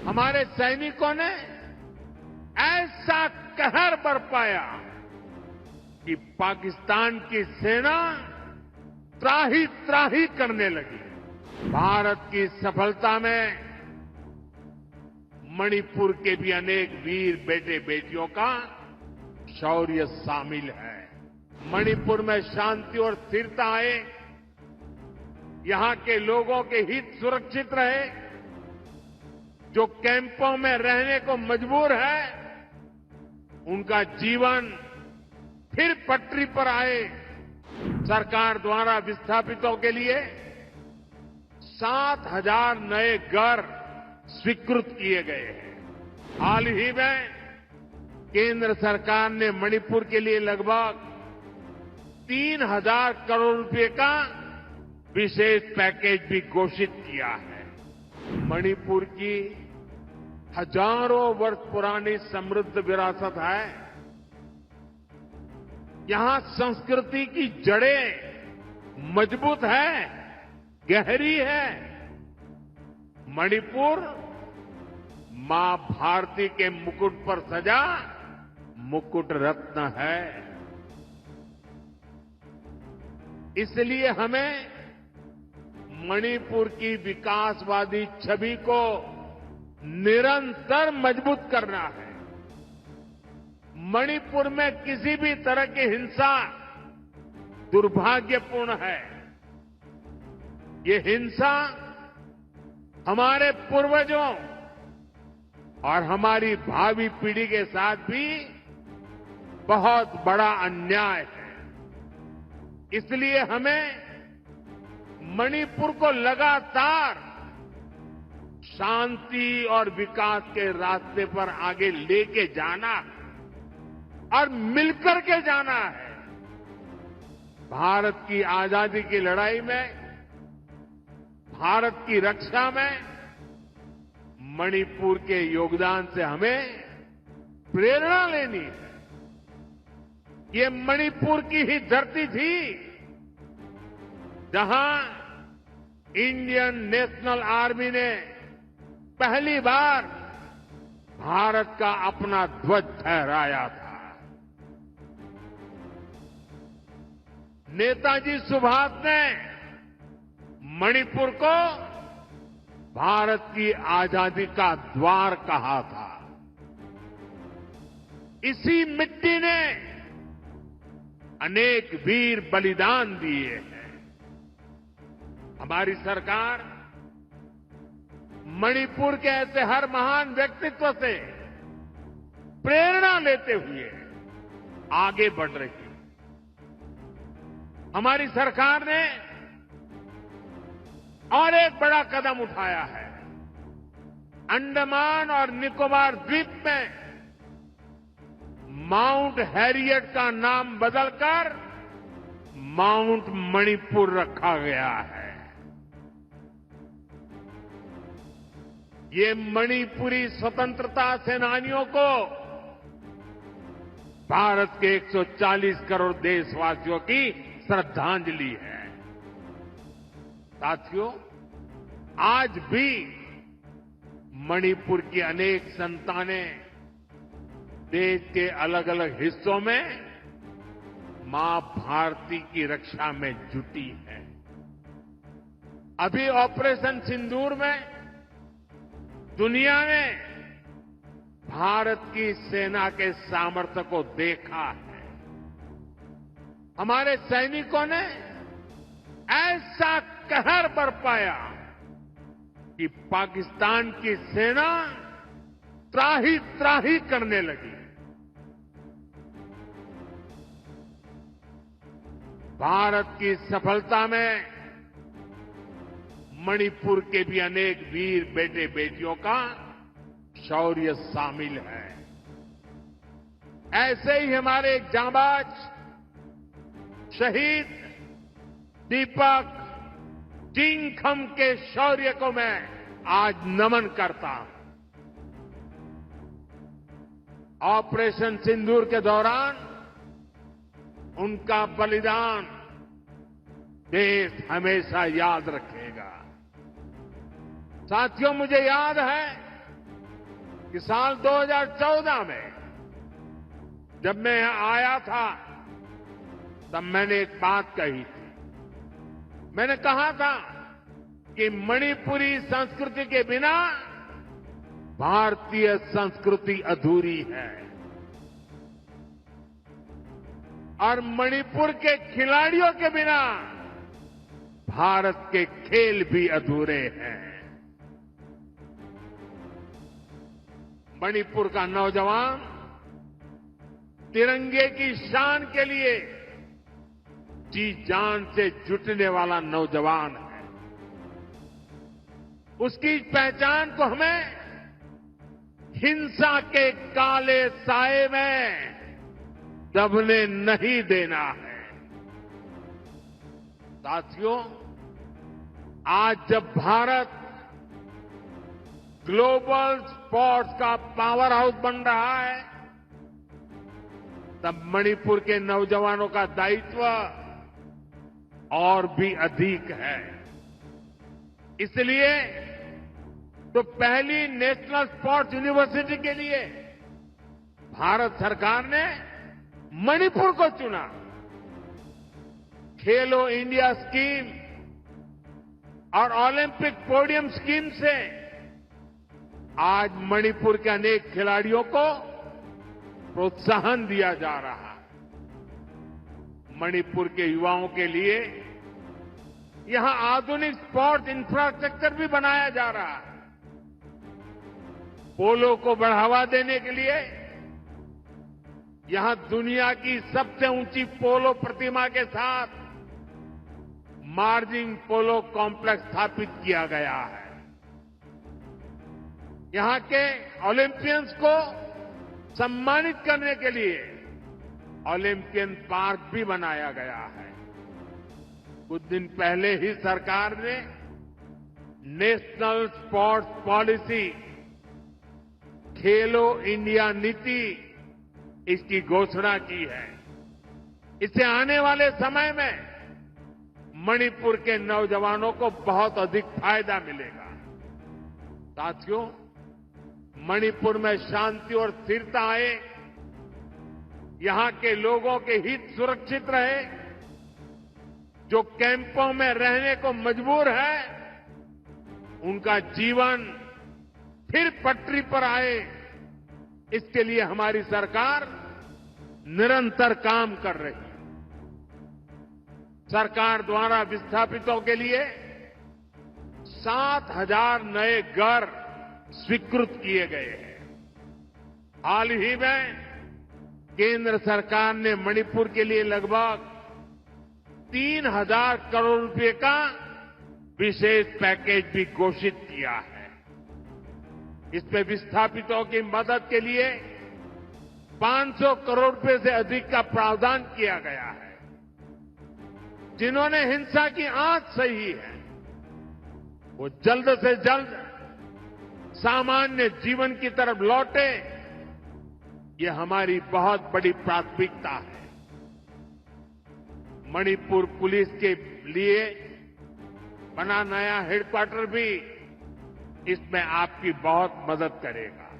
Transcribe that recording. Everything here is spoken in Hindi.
हमारे सैनिकों ने ऐसा कहर बरपाया कि पाकिस्तान की सेना त्राही त्राही करने लगी। भारत की सफलता में मणिपुर के भी अनेक वीर बेटे बेटियों का शौर्य शामिल है। मणिपुर में शांति और स्थिरता आए, यहां के लोगों के हित सुरक्षित रहे, जो कैंपों में रहने को मजबूर है उनका जीवन फिर पटरी पर आए। सरकार द्वारा विस्थापितों के लिए 7,000 नए घर स्वीकृत किए गए हैं। हाल ही में केंद्र सरकार ने मणिपुर के लिए लगभग 3,000 करोड़ रुपए का विशेष पैकेज भी घोषित किया है। मणिपुर की हजारों वर्ष पुरानी समृद्ध विरासत है। यहां संस्कृति की जड़ें मजबूत है, गहरी है। मणिपुर मां भारती के मुकुट पर सजा मुकुट रत्न है। इसलिए हमें मणिपुर की विकासवादी छवि को निरंतर मजबूत करना है। मणिपुर में किसी भी तरह की हिंसा दुर्भाग्यपूर्ण है। ये हिंसा हमारे पूर्वजों और हमारी भावी पीढ़ी के साथ भी बहुत बड़ा अन्याय है। इसलिए हमें मणिपुर को लगातार शांति और विकास के रास्ते पर आगे लेके जाना और मिलकर के जाना है। भारत की आजादी की लड़ाई में, भारत की रक्षा में मणिपुर के योगदान से हमें प्रेरणा लेनी है। ये मणिपुर की ही धरती थी जहां इंडियन नेशनल आर्मी ने पहली बार भारत का अपना ध्वज फहराया था। नेताजी सुभाष ने मणिपुर को भारत की आजादी का द्वार कहा था। इसी मिट्टी ने अनेक वीर बलिदान दिए हैं। हमारी सरकार मणिपुर के ऐसे हर महान व्यक्तित्व से प्रेरणा लेते हुए आगे बढ़ रही है। हमारी सरकार ने और एक बड़ा कदम उठाया है। अंडमान और निकोबार द्वीप में माउंट हैरियट का नाम बदलकर माउंट मणिपुर रखा गया है। ये मणिपुरी स्वतंत्रता सेनानियों को भारत के 140 करोड़ देशवासियों की श्रद्धांजलि है। साथियों, आज भी मणिपुर की अनेक संतानें देश के अलग अलग हिस्सों में मां भारती की रक्षा में जुटी है। अभी ऑपरेशन सिंदूर में दुनिया ने भारत की सेना के सामर्थ्य को देखा है। हमारे सैनिकों ने ऐसा कहर बरपाया कि पाकिस्तान की सेना त्राही त्राही करने लगी। भारत की सफलता में मणिपुर के भी अनेक वीर बेटे बेटियों का शौर्य शामिल है। ऐसे ही हमारे एक जांबाज शहीद दीपक जिंगखम के शौर्य को मैं आज नमन करता हूं। ऑपरेशन सिंदूर के दौरान उनका बलिदान देश हमेशा याद रखेगा। साथियों, मुझे याद है कि साल 2014 में जब मैं यहां आया था तब मैंने एक बात कही थी। मैंने कहा था कि मणिपुरी संस्कृति के बिना भारतीय संस्कृति अधूरी है और मणिपुर के खिलाड़ियों के बिना भारत के खेल भी अधूरे हैं। मणिपुर का नौजवान तिरंगे की शान के लिए जी जान से जुटने वाला नौजवान है। उसकी पहचान को हमें हिंसा के काले साए में दबने नहीं देना है। साथियों, आज जब भारत ग्लोबल स्पोर्ट्स का पावर हाउस बन रहा है तब मणिपुर के नौजवानों का दायित्व और भी अधिक है। इसलिए तो पहली नेशनल स्पोर्ट्स यूनिवर्सिटी के लिए भारत सरकार ने मणिपुर को चुना। खेलो इंडिया स्कीम और ओलंपिक पोडियम स्कीम से आज मणिपुर के अनेक खिलाड़ियों को प्रोत्साहन दिया जा रहा है। मणिपुर के युवाओं के लिए यहां आधुनिक स्पोर्ट्स इंफ्रास्ट्रक्चर भी बनाया जा रहा है। पोलो को बढ़ावा देने के लिए यहां दुनिया की सबसे ऊंची पोलो प्रतिमा के साथ मार्जिन पोलो कॉम्प्लेक्स स्थापित किया गया है। यहां के ओलंपियंस को सम्मानित करने के लिए ओलंपियन पार्क भी बनाया गया है। कुछ दिन पहले ही सरकार ने नेशनल स्पोर्ट्स पॉलिसी खेलो इंडिया नीति इसकी घोषणा की है। इससे आने वाले समय में मणिपुर के नौजवानों को बहुत अधिक फायदा मिलेगा। साथियों, मणिपुर में शांति और स्थिरता आए, यहां के लोगों के हित सुरक्षित रहे, जो कैंपों में रहने को मजबूर है उनका जीवन फिर पटरी पर आए, इसके लिए हमारी सरकार निरंतर काम कर रही है। सरकार द्वारा विस्थापितों के लिए 7,000 नए घर स्वीकृत किए गए हैं। हाल ही में केंद्र सरकार ने मणिपुर के लिए लगभग 3,000 करोड़ रुपए का विशेष पैकेज भी घोषित किया है। इसमें विस्थापितों की मदद के लिए 500 करोड़ रुपए से अधिक का प्रावधान किया गया है। जिन्होंने हिंसा की आंच सही है वो जल्द से जल्द सामान्य जीवन की तरफ लौटे, ये हमारी बहुत बड़ी प्राथमिकता है। मणिपुर पुलिस के लिए बना नया हेडक्वार्टर भी इसमें आपकी बहुत मदद करेगा।